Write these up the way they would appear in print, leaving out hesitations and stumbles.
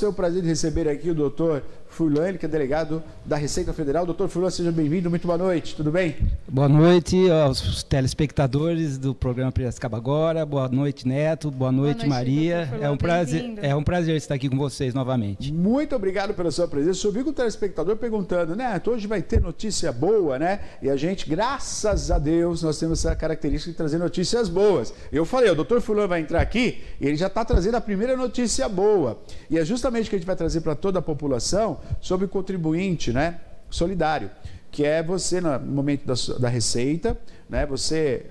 É um prazer de receber aqui o doutor Furlan, que é delegado da Receita Federal. Doutor Furlan, seja bem-vindo, muito boa noite, tudo bem? Boa noite aos telespectadores do programa Piracicaba Agora, boa noite Neto, boa noite Maria, é um prazer estar aqui com vocês novamente. Muito obrigado pela sua presença. Eu vi com o telespectador perguntando, Neto, hoje vai ter notícia boa, né? E a gente, graças a Deus, nós temos essa característica de trazer notícias boas. Eu falei, o doutor Furlan vai entrar aqui e ele já está trazendo a primeira notícia boa. E é justamente o que a gente vai trazer para toda a população sobre o contribuinte, né, solidário, que é você, no momento da receita, né, você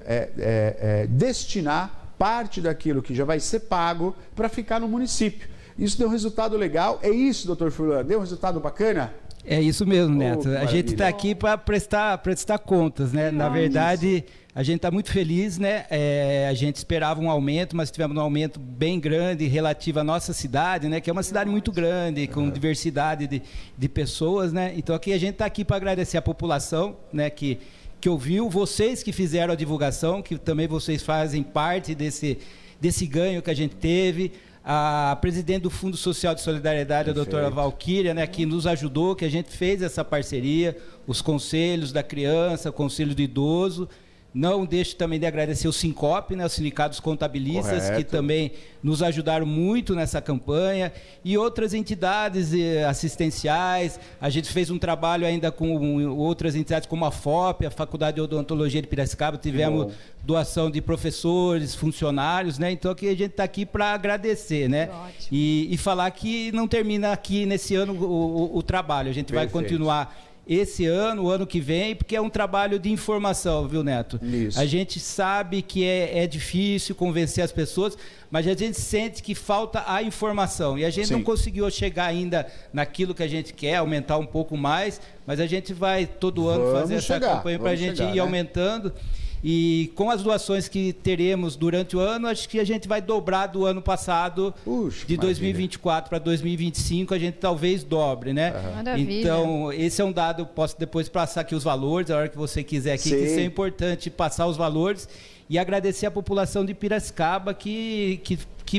destinar parte daquilo que já vai ser pago para ficar no município. Isso deu um resultado legal. É isso, doutor Furlan? Deu um resultado bacana? É isso mesmo, Neto. A gente está aqui para prestar contas, né? Na verdade, a gente está muito feliz, né? A gente esperava um aumento, mas tivemos um aumento bem grande relativo à nossa cidade, né? Que é uma cidade muito grande, com diversidade de pessoas, né? Então aqui a gente está aqui para agradecer a população, né? Que ouviu, vocês que fizeram a divulgação, que também vocês fazem parte desse ganho que a gente teve. A presidente do Fundo Social de Solidariedade, a doutora Valquíria, né, que nos ajudou, que a gente fez essa parceria, os conselhos da criança, o conselho do idoso. Não deixo também de agradecer o Sincope, né, os sindicatos contabilistas, que também nos ajudaram muito nessa campanha, e outras entidades assistenciais. A gente fez um trabalho ainda com outras entidades, como a FOP, a Faculdade de Odontologia de Piracicaba. Tivemos doação de professores, funcionários, né? Então aqui a gente está aqui para agradecer, né? E falar que não termina aqui nesse ano o trabalho. A gente vai continuar esse ano, o ano que vem, porque é um trabalho de informação, viu, Neto? Isso. A gente sabe que é difícil convencer as pessoas, mas a gente sente que falta a informação. E a gente não conseguiu chegar ainda naquilo que a gente quer, aumentar um pouco mais, mas a gente vai todo ano fazer essa campanha para a gente ir aumentando. E com as doações que teremos durante o ano, acho que a gente vai dobrar do ano passado. De 2024 para 2025, a gente talvez dobre, né? Maravilha. Então, esse é um dado, eu posso depois passar aqui os valores, a hora que você quiser aqui, que isso é importante passar os valores. E agradecer a população de Piracicaba que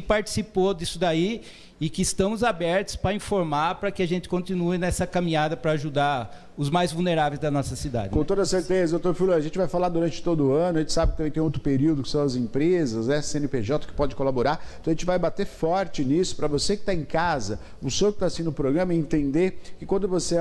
participou disso daí e que estamos abertos para informar, para que a gente continue nessa caminhada para ajudar os mais vulneráveis da nossa cidade. Com toda certeza, doutor Furlan, a gente vai falar durante todo o ano, a gente sabe que também tem outro período, que são as empresas, CNPJ, que pode colaborar, então a gente vai bater forte nisso, para você que está em casa, o senhor que está assistindo o programa, entender que quando você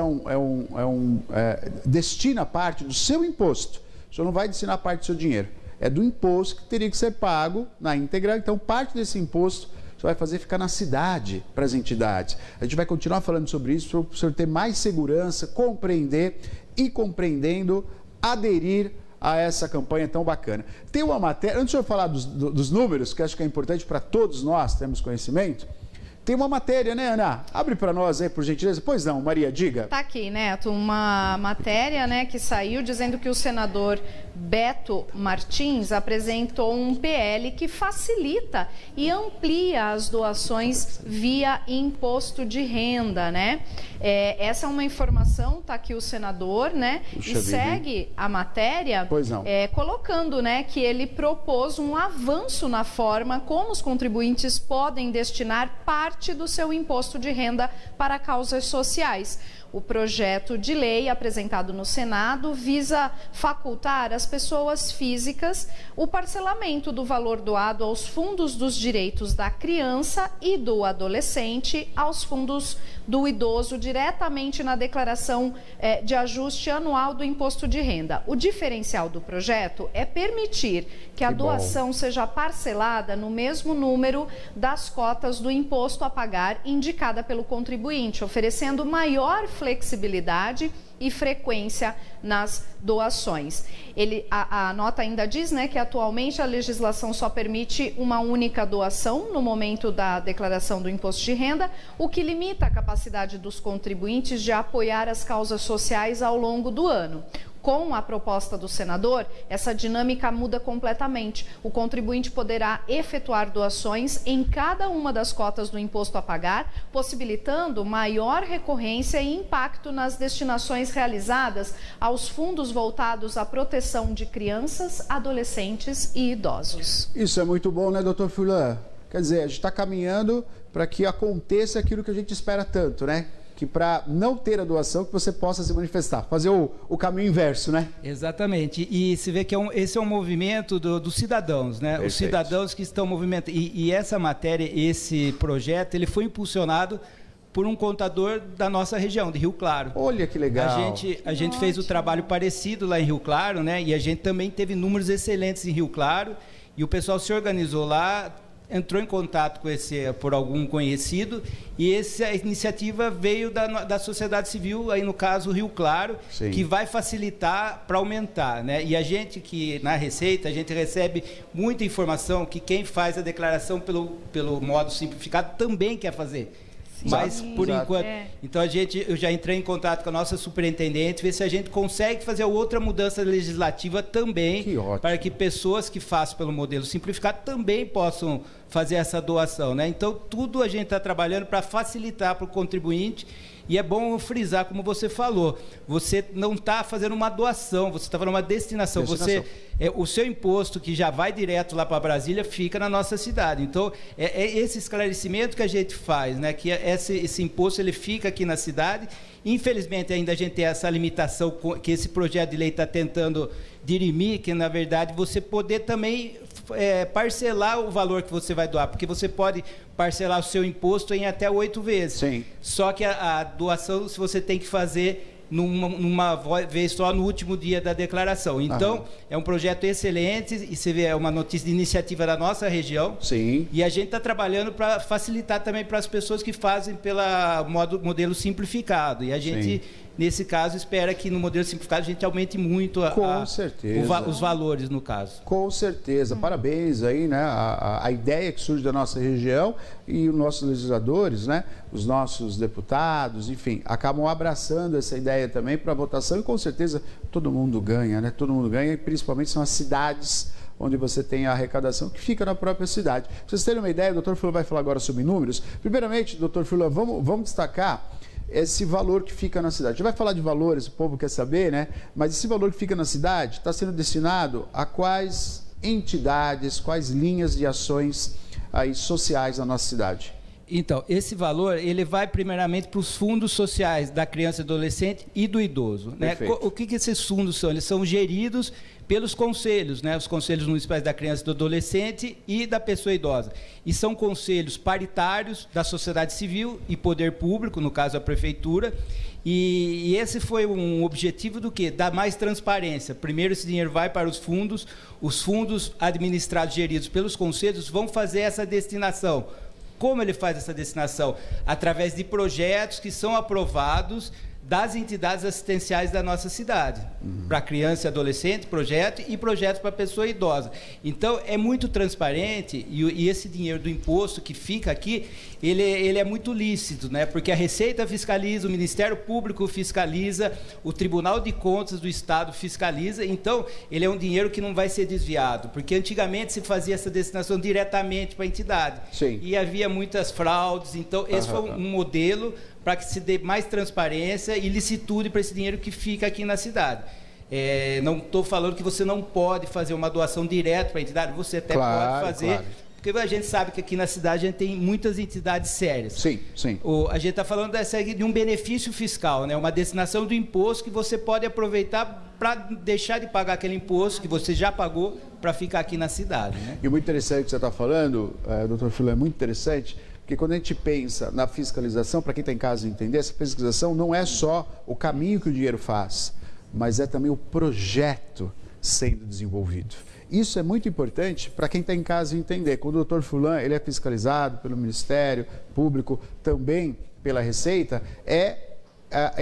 destina parte do seu imposto, o senhor não vai destinar parte do seu dinheiro, é do imposto que teria que ser pago na íntegra, então parte desse imposto você vai fazer ficar na cidade para as entidades. A gente vai continuar falando sobre isso, para o senhor ter mais segurança, compreender e, compreendendo, aderir a essa campanha tão bacana. Tem uma matéria, antes de eu falar dos números, que acho que é importante para todos nós termos conhecimento, tem uma matéria, né, Ana? Abre para nós aí, por gentileza. Pois não, Maria, diga. Tá aqui, Neto, uma matéria, né, que saiu dizendo que o senador Beto Martins apresentou um PL que facilita e amplia as doações via imposto de renda, né? Essa é uma informação, tá aqui o senador, né? E segue a matéria colocando, né, que ele propôs um avanço na forma como os contribuintes podem destinar parte do seu imposto de renda para causas sociais. O projeto de lei apresentado no Senado visa facultar às pessoas físicas o parcelamento do valor doado aos fundos dos direitos da criança e do adolescente aos fundos do idoso diretamente na declaração de ajuste anual do imposto de renda. O diferencial do projeto é permitir que a doação seja parcelada no mesmo número das cotas do imposto a pagar indicada pelo contribuinte, oferecendo maior flexibilidade e frequência nas doações. A nota ainda diz, né, que atualmente a legislação só permite uma única doação no momento da declaração do imposto de renda, o que limita a capacidade dos contribuintes de apoiar as causas sociais ao longo do ano. Com a proposta do senador, essa dinâmica muda completamente. O contribuinte poderá efetuar doações em cada uma das cotas do imposto a pagar, possibilitando maior recorrência e impacto nas destinações realizadas aos fundos voltados à proteção de crianças, adolescentes e idosos. Isso é muito bom, né, doutor Furlan? Quer dizer, a gente está caminhando para que aconteça aquilo que a gente espera tanto, né? Que para não ter a doação, que você possa se manifestar, fazer o caminho inverso, né? Exatamente, e se vê que esse é um movimento dos cidadãos, né? Perfeito. Os cidadãos que estão movimentando, e essa matéria, esse projeto, ele foi impulsionado por um contador da nossa região, de Rio Claro. Olha que legal. A gente fez o trabalho parecido lá em Rio Claro, né? E a gente também teve números excelentes em Rio Claro, e o pessoal se organizou lá, entrou em contato por algum conhecido, e essa iniciativa veio da sociedade civil, aí no caso Rio Claro, Sim. que vai facilitar para aumentar, né? E a gente que na Receita, a gente recebe muita informação que quem faz a declaração pelo modo simplificado também quer fazer. Mas, por enquanto... Então, eu já entrei em contato com a nossa superintendente, ver se a gente consegue fazer outra mudança legislativa também, para que pessoas que façam pelo modelo simplificado também possam fazer essa doação, né? Então, tudo a gente está trabalhando para facilitar para o contribuinte. E é bom frisar, como você falou, você não está fazendo uma doação, você está fazendo uma destinação. O seu imposto, que já vai direto lá para Brasília, fica na nossa cidade. Então, é esse esclarecimento que a gente faz, né? Que esse imposto ele fica aqui na cidade. Infelizmente, ainda a gente tem essa limitação que esse projeto de lei está tentando dirimir, que, na verdade, você poder também parcelar o valor que você vai doar, porque você pode parcelar o seu imposto em até 8 vezes. Sim. Só que a doação você tem que fazer numa vez só no último dia da declaração. Então, é um projeto excelente, e você vê, é uma notícia de iniciativa da nossa região. Sim. E a gente está trabalhando para facilitar também para as pessoas que fazem pelo modelo simplificado. E a gente, nesse caso, espera que no modelo simplificado a gente aumente muito os valores, no caso. Com certeza. Parabéns aí, né? A ideia que surge da nossa região, e os nossos legisladores, né? Os nossos deputados, enfim, acabam abraçando essa ideia também para votação, e com certeza todo mundo ganha, né? Todo mundo ganha, e principalmente são as cidades onde você tem a arrecadação que fica na própria cidade. Para vocês terem uma ideia, o doutor Furlan vai falar agora sobre números. Primeiramente, doutor Furlan, vamos destacar esse valor que fica na cidade. A gente vai falar de valores, o povo quer saber, né? Mas esse valor que fica na cidade está sendo destinado a quais entidades, quais linhas de ações aí sociais na nossa cidade? Então, esse valor, ele vai primeiramente para os fundos sociais da criança e adolescente e do idoso, né? O que esses fundos são? Eles são geridos pelos conselhos, né? Os conselhos municipais da criança e do adolescente e da pessoa idosa. E são conselhos paritários da sociedade civil e poder público, no caso a prefeitura. E esse foi um objetivo do quê? Dar mais transparência. Primeiro, esse dinheiro vai para os fundos administrados, geridos pelos conselhos, vão fazer essa destinação. Como ele faz essa destinação? Através de projetos que são aprovados das entidades assistenciais da nossa cidade, para criança e adolescente, e projetos para pessoa idosa. Então, é muito transparente, e esse dinheiro do imposto que fica aqui, ele é muito lícito, né? Porque a Receita fiscaliza, o Ministério Público fiscaliza, o Tribunal de Contas do Estado fiscaliza, então, ele é um dinheiro que não vai ser desviado, porque antigamente se fazia essa destinação diretamente para a entidade. Sim. E havia muitas fraudes, então, esse foi um modelo para que se dê mais transparência e licitude para esse dinheiro que fica aqui na cidade. Não estou falando que você não pode fazer uma doação direta para a entidade, você até pode fazer, porque a gente sabe que aqui na cidade a gente tem muitas entidades sérias. Sim, sim. A gente está falando de um benefício fiscal, né? Uma destinação do imposto que você pode aproveitar para deixar de pagar aquele imposto que você já pagou para ficar aqui na cidade, né? E muito interessante o que você está falando, doutor Furlan, é muito interessante, porque quando a gente pensa na fiscalização, para quem está em casa entender, essa fiscalização não é só o caminho que o dinheiro faz, mas é também o projeto sendo desenvolvido. Isso é muito importante para quem está em casa entender. Quando o doutor Furlan ele é fiscalizado pelo Ministério Público, também pela Receita, é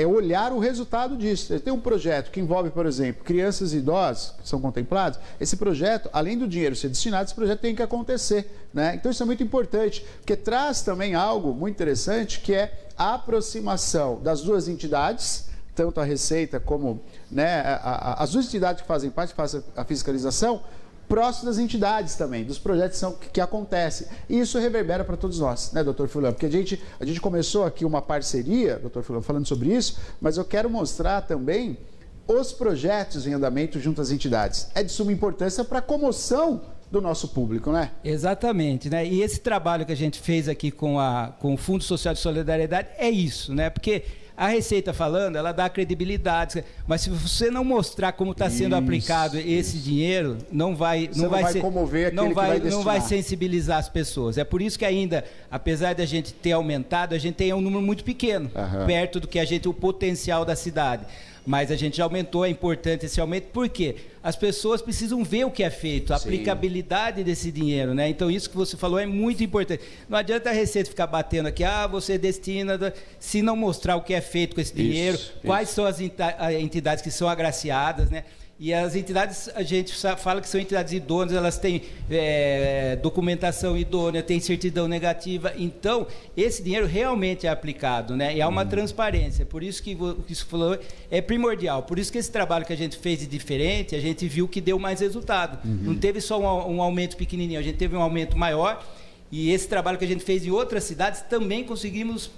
olhar o resultado disso. Tem um projeto que envolve, por exemplo, crianças e idosos que são contemplados. Esse projeto, além do dinheiro ser destinado, esse projeto tem que acontecer, né? Então isso é muito importante, porque traz também algo muito interessante, que é a aproximação das duas entidades, tanto a Receita como, né, as duas entidades que fazem parte, fazem a fiscalização, próximo das entidades também, dos projetos que acontecem. E isso reverbera para todos nós, né, doutor Furlan? Porque a gente começou aqui uma parceria, doutor Furlan, falando sobre isso, mas eu quero mostrar também os projetos em andamento junto às entidades. É de suma importância para a comoção do nosso público, né? Exatamente, né? E esse trabalho que a gente fez aqui com o Fundo Social de Solidariedade é isso, né? Porque a Receita falando, ela dá credibilidade, mas se você não mostrar como está sendo aplicado esse dinheiro, não vai comover aquele que vai destinar. Não vai sensibilizar as pessoas. É por isso que ainda, apesar de a gente ter aumentado, a gente tem um número muito pequeno, perto do que o potencial da cidade. Mas a gente já aumentou, é importante esse aumento, por quê? As pessoas precisam ver o que é feito, a aplicabilidade desse dinheiro, né? Então isso que você falou é muito importante. Não adianta a Receita ficar batendo aqui, você destina, se não mostrar o que é feito com esse dinheiro, quais são as entidades que são agraciadas, né? E as entidades, a gente fala que são entidades idôneas, elas têm documentação idônea, têm certidão negativa. Então, esse dinheiro realmente é aplicado, né? E há uma transparência. Por isso que isso falou é primordial. Por isso que esse trabalho que a gente fez de diferente, a gente viu que deu mais resultado. Não teve só um aumento pequenininho, a gente teve um aumento maior. E esse trabalho que a gente fez em outras cidades também conseguimos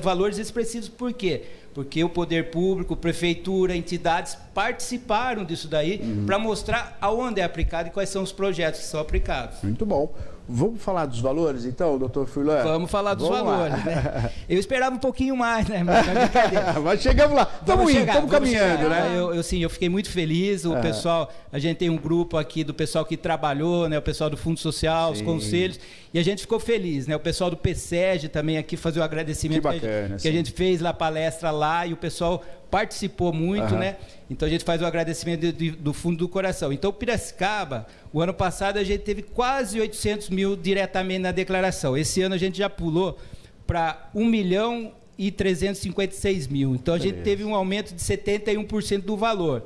valores expressivos. Por quê? Porque o poder público, prefeitura, entidades participaram disso daí para mostrar aonde é aplicado e quais são os projetos que são aplicados. Muito bom. Vamos falar dos valores, então, doutor Furlan? Vamos falar dos valores, né? Eu esperava um pouquinho mais, né? Mas chegamos lá. Estamos caminhando, né? Eu fiquei muito feliz. O pessoal, a gente tem um grupo aqui do pessoal que trabalhou, né? O pessoal do Fundo Social, os conselhos, e a gente ficou feliz, né? O pessoal do PSEG também aqui fazer o agradecimento que a gente fez lá, palestra lá, e o pessoal participou muito, né? Então a gente faz o agradecimento do fundo do coração. Então Piracicaba, o ano passado a gente teve quase 800 mil diretamente na declaração. Esse ano a gente já pulou para 1.356.000. Então a gente teve um aumento de 71% do valor.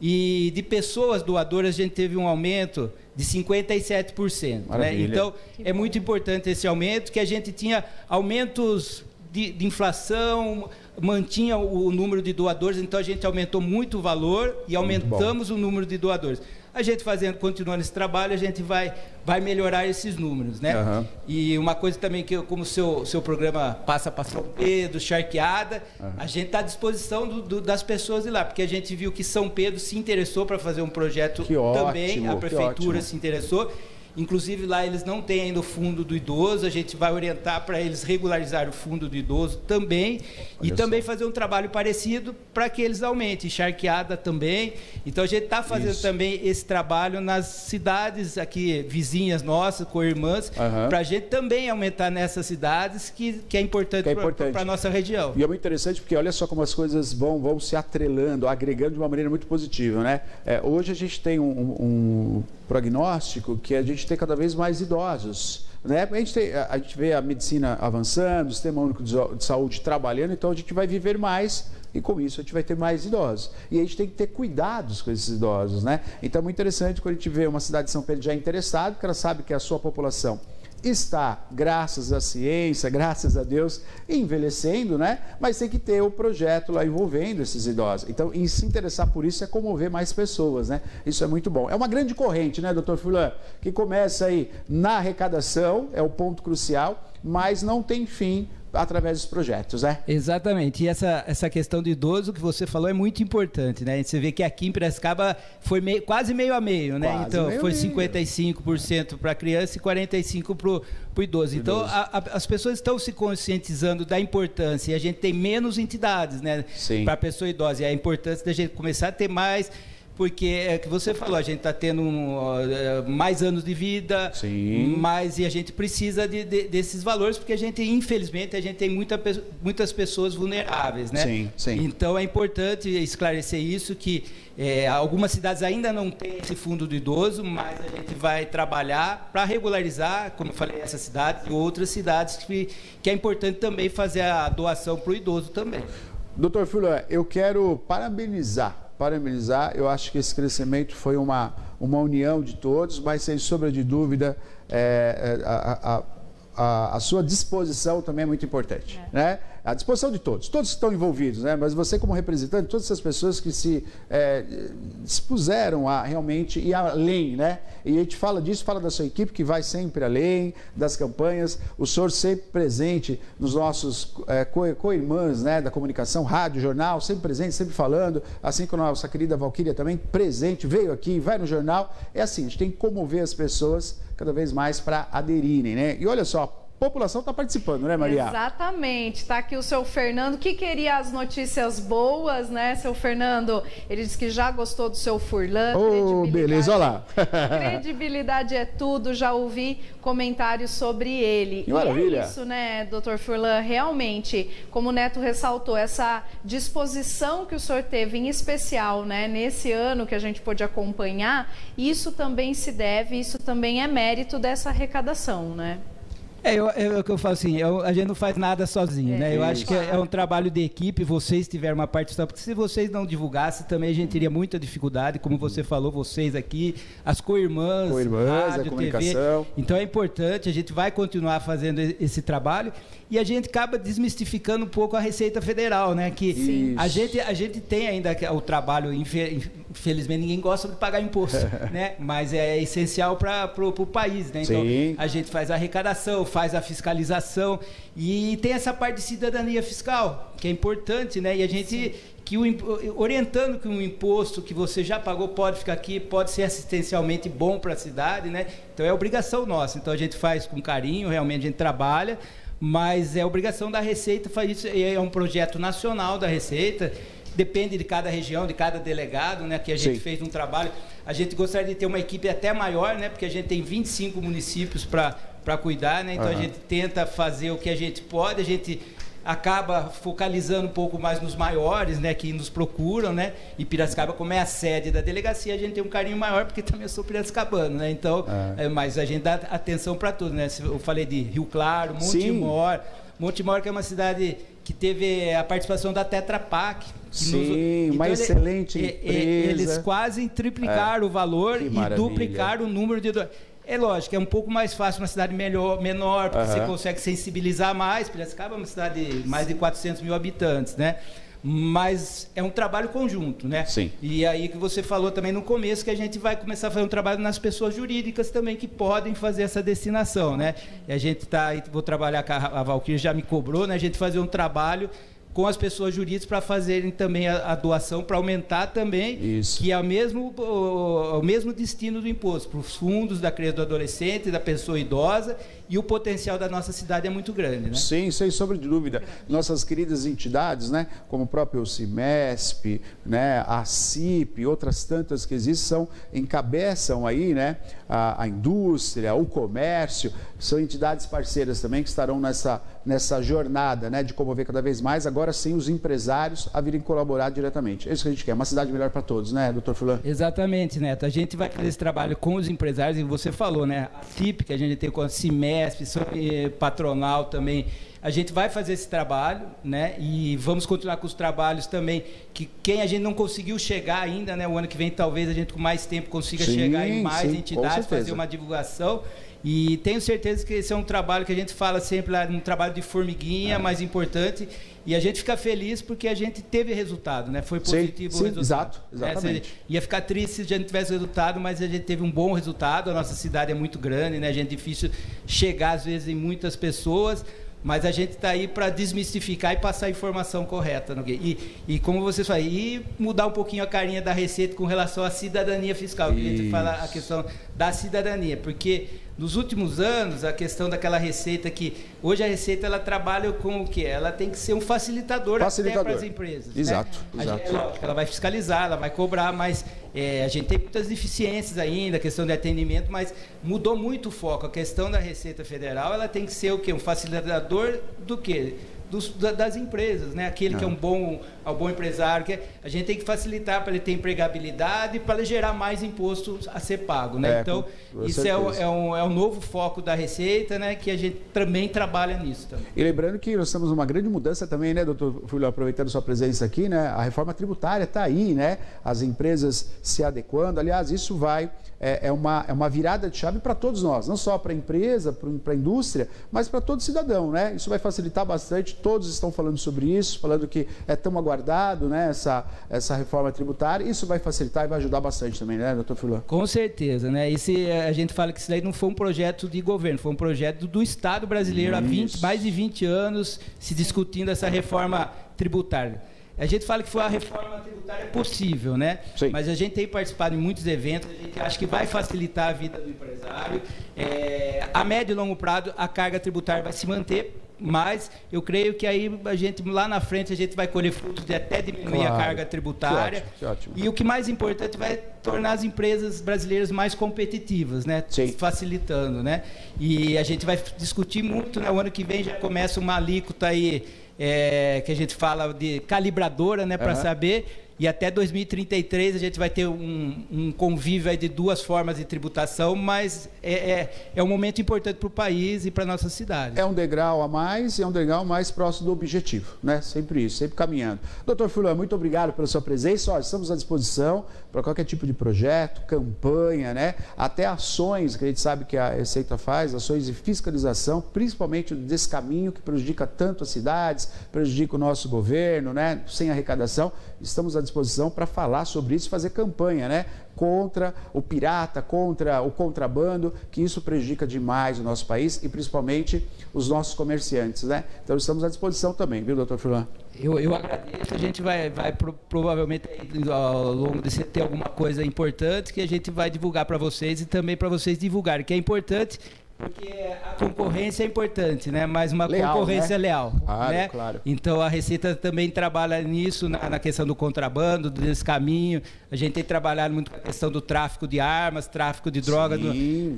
E de pessoas doadoras a gente teve um aumento de 57%. Né? Então é muito importante esse aumento, que a gente tinha aumentos de inflação, mantinha o número de doadores, então a gente aumentou muito o valor e aumentamos o número de doadores. A gente continuando esse trabalho, a gente vai melhorar esses números, né? E uma coisa também que, como o seu programa passa para São Pedro, Charqueada, a gente está à disposição das pessoas ir lá, porque a gente viu que São Pedro se interessou para fazer um projeto também, a prefeitura se interessou. Inclusive lá eles não têm ainda o fundo do idoso, a gente vai orientar para eles regularizar o fundo do idoso também, e também fazer um trabalho parecido para que eles aumentem, Charqueada também. Então a gente está fazendo também esse trabalho nas cidades aqui vizinhas nossas, com irmãs, para a gente também aumentar nessas cidades que é importante para a nossa região. E é muito interessante porque olha só como as coisas vão se atrelando, agregando de uma maneira muito positiva, né? Hoje a gente tem um prognóstico que a gente tem cada vez mais idosos, né? A gente vê a medicina avançando, o Sistema Único de Saúde trabalhando, então a gente vai viver mais e com isso a gente vai ter mais idosos. E a gente tem que ter cuidados com esses idosos, né? Então é muito interessante quando a gente vê uma cidade de São Pedro já interessada, porque ela sabe que a sua população está, graças à ciência, graças a Deus, envelhecendo, né? Mas tem que ter o projeto lá envolvendo esses idosos. Então, em se interessar por isso é comover mais pessoas, né? Isso é muito bom. É uma grande corrente, né, doutor Furlan? Que começa aí na arrecadação, é o ponto crucial, mas não tem fim através dos projetos, né? Exatamente. E essa questão do idoso que você falou é muito importante, né? Você vê que aqui em Piracicaba foi quase meio a meio, né? Então, foi 55% para a criança e 45% para o idoso. Então, as pessoas estão se conscientizando da importância, e a gente tem menos entidades, né? Para a pessoa idosa. E a importância da gente começar a ter mais, porque é que você falou, a gente está tendo mais anos de vida, e a gente precisa desses valores, porque a gente, infelizmente, tem muitas pessoas vulneráveis, né? Então é importante esclarecer isso, que algumas cidades ainda não têm esse fundo do idoso, mas a gente vai trabalhar para regularizar, como eu falei, essa cidade e outras cidades que é importante também fazer a doação para o idoso também. Doutor Furlan, eu quero parabenizar, eu acho que esse crescimento foi uma união de todos, mas sem sombra de dúvida, a sua disposição também é muito importante, né? à disposição de todos estão envolvidos, né? Mas você como representante, todas essas pessoas que se dispuseram a realmente ir além, né? E a gente fala disso, fala da sua equipe que vai sempre além das campanhas, o senhor sempre presente nos nossos co-irmãs, né, da comunicação, rádio, jornal, sempre presente, sempre falando, assim como a nossa querida Valquíria também, presente, veio aqui, vai no jornal, é assim, a gente tem que comover as pessoas cada vez mais para aderirem, né? E olha só, a população está participando, né, Maria? Exatamente. Está aqui o seu Fernando, que queria as notícias boas, né, seu Fernando? Ele disse que já gostou do seu Furlan. Oh, beleza, olha lá. Credibilidade é tudo, já ouvi comentários sobre ele. Que maravilha. E é isso, né, doutor Furlan? Realmente, como o Neto ressaltou, essa disposição que o senhor teve, em especial, né, nesse ano que a gente pôde acompanhar, isso também se deve, isso também é mérito dessa arrecadação, né? É o que eu falo assim, a gente não faz nada sozinho, né? Eu acho que é um trabalho de equipe, vocês tiveram uma participação, porque se vocês não divulgassem, também a gente teria muita dificuldade, como você falou, vocês aqui, as co-irmãs, rádio, a comunicação. TV. Então é importante, a gente vai continuar fazendo esse trabalho e a gente acaba desmistificando um pouco a Receita Federal, né? Que a gente tem ainda o trabalho, infelizmente ninguém gosta de pagar imposto, né? Mas é essencial para o país, né? Então a gente faz a arrecadação, faz a fiscalização e tem essa parte de cidadania fiscal, que é importante, né? E a gente orientando que um imposto que você já pagou pode ficar aqui, pode ser assistencialmente bom para a cidade, né? Então é obrigação nossa. Então a gente faz com carinho, realmente a gente trabalha, mas é obrigação da Receita fazer isso. É um projeto nacional da Receita. Depende de cada região, de cada delegado, né? Que a gente fez um trabalho. A gente gostaria de ter uma equipe até maior, né? Porque a gente tem 25 municípios para cuidar, né? Então a gente tenta fazer o que a gente pode, a gente acaba focalizando um pouco mais nos maiores, né? Que nos procuram, né? E Piracicaba, como é a sede da delegacia, a gente tem um carinho maior, porque também eu sou piracicabano, né? Então, mas a gente dá atenção para tudo, né? Eu falei de Rio Claro, Montemor, que é uma cidade que teve a participação da Tetra Pak. Uma excelente empresa. Eles quase triplicaram o valor e duplicaram o número de... É lógico, é um pouco mais fácil uma cidade menor, porque você consegue sensibilizar mais. Piracicaba é uma cidade de mais de 400 mil habitantes, né? Mas é um trabalho conjunto, né? Sim. E aí que você falou também no começo que a gente vai começar a fazer um trabalho nas pessoas jurídicas também que podem fazer essa destinação, né? E a gente vou trabalhar com a Valquíria, já me cobrou, né? A gente fazer um trabalho com as pessoas jurídicas para fazerem também a doação, para aumentar também, que é o mesmo destino do imposto, para os fundos da criança, do adolescente, da pessoa idosa, e o potencial da nossa cidade é muito grande, né? Sim, sem sombra de dúvida. Nossas queridas entidades, né, como o próprio CIMESP, né, a CIP, outras tantas que existem, encabeçam aí, né, a indústria, o comércio, são entidades parceiras também que estarão nessa jornada, né, de promover cada vez mais, agora sim, os empresários a virem colaborar diretamente. É isso que a gente quer, uma cidade melhor para todos, né, doutor Furlan? Exatamente, Neto. A gente vai fazer esse trabalho com os empresários, e você falou, né, a CIP, que a gente tem com a CIMESP, patronal também, a gente vai fazer esse trabalho, né? E vamos continuar com os trabalhos também, que quem a gente não conseguiu chegar ainda, né? O ano que vem talvez a gente com mais tempo consiga chegar em mais entidades, fazer uma divulgação. E tenho certeza que esse é um trabalho que a gente fala sempre lá, um trabalho de formiguinha, mais importante. E a gente fica feliz porque a gente teve resultado, né? Foi positivo o resultado. Exatamente. Ia ficar triste se a gente tivesse resultado, mas a gente teve um bom resultado. A nossa cidade é muito grande, né? A gente é difícil chegar, às vezes, em muitas pessoas, mas a gente está aí para desmistificar e passar a informação correta. E como vocês falam, e mudar um pouquinho a carinha da Receita com relação à cidadania fiscal, que a gente fala a questão da cidadania, porque nos últimos anos, a questão daquela Receita que... Hoje a Receita, ela trabalha com o quê? Ela tem que ser um facilitador. Até para as empresas. Exato. Né? É lógico, ela vai fiscalizar, ela vai cobrar, mas a gente tem muitas deficiências ainda, a questão de atendimento, mas mudou muito o foco. A questão da Receita Federal, ela tem que ser o quê? Um facilitador do quê? Das empresas, né? Aquele que é um bom empresário, que a gente tem que facilitar para ele ter empregabilidade e para ele gerar mais imposto a ser pago, né? Então, isso é um novo foco da Receita, né? Que a gente também trabalha nisso também. E lembrando que nós temos uma grande mudança também, né, doutor Furlan, aproveitando sua presença aqui, né? A reforma tributária está aí, né? As empresas se adequando, aliás, isso vai... É uma virada de chave para todos nós, não só para a empresa, para a indústria, mas para todo cidadão, né? Isso vai facilitar bastante todos estão falando sobre isso, falando que é tão aguardado, né, essa reforma tributária. Isso vai facilitar e vai ajudar bastante também, né, doutor Furlan? Com certeza, né? A gente fala que isso daí não foi um projeto de governo, foi um projeto do Estado brasileiro há mais de 20 anos se discutindo essa reforma tributária. A gente fala que a reforma tributária possível, né? Sim. Mas a gente tem participado em muitos eventos, a gente acha que vai facilitar a vida do empresário. A médio e longo prazo, a carga tributária vai se manter, mas eu creio que aí lá na frente a gente vai colher frutos de até diminuir a carga tributária. Que ótimo. E o que mais importante, vai tornar as empresas brasileiras mais competitivas, né? Sim. Facilitando, né? E a gente vai discutir muito, né? O ano que vem já começa uma alíquota aí, que a gente fala de calibradora, né, para saber, e até 2033 a gente vai ter um convívio aí de duas formas de tributação, mas é um momento importante para o país e para a nossa cidade. É um degrau a mais e é um degrau mais próximo do objetivo, né? Sempre isso, sempre caminhando. Doutor Furlan, muito obrigado pela sua presença. Olha, estamos à disposição para qualquer tipo de projeto, campanha, né? Até ações que a gente sabe que a Receita faz, ações de fiscalização, principalmente desse caminho que prejudica tanto as cidades, prejudica o nosso governo, né? Sem arrecadação. Estamos à disposição para falar sobre isso, fazer campanha, né? Contra o pirata, contra o contrabando, que isso prejudica demais o nosso país e principalmente os nossos comerciantes, né? Então estamos à disposição também, viu, doutor Furlan? Eu agradeço, a gente vai provavelmente ao longo desse ter alguma coisa importante que a gente vai divulgar para vocês e também para vocês divulgarem, que é importante. Porque a concorrência é importante, né? Mas uma concorrência leal, claro, né? Claro. Então a Receita também trabalha nisso, na questão do contrabando, desse caminho. A gente tem trabalhado muito com a questão do tráfico de armas, tráfico de drogas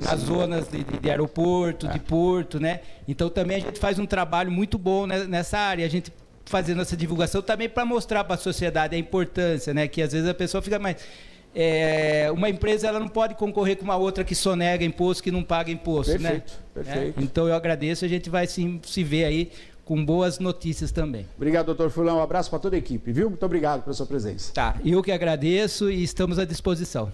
nas zonas de aeroporto, de porto, né? Então também a gente faz um trabalho muito bom nessa área. A gente fazendo essa divulgação também para mostrar para a sociedade a importância, né? Que às vezes a pessoa fica mais... uma empresa ela não pode concorrer com uma outra que sonega imposto, que não paga imposto, perfeito, né? Perfeito. Então eu agradeço, a gente vai se ver aí com boas notícias também. Obrigado, doutor Furlan, um abraço para toda a equipe, viu? Muito obrigado pela sua presença. Tá, eu que agradeço e estamos à disposição.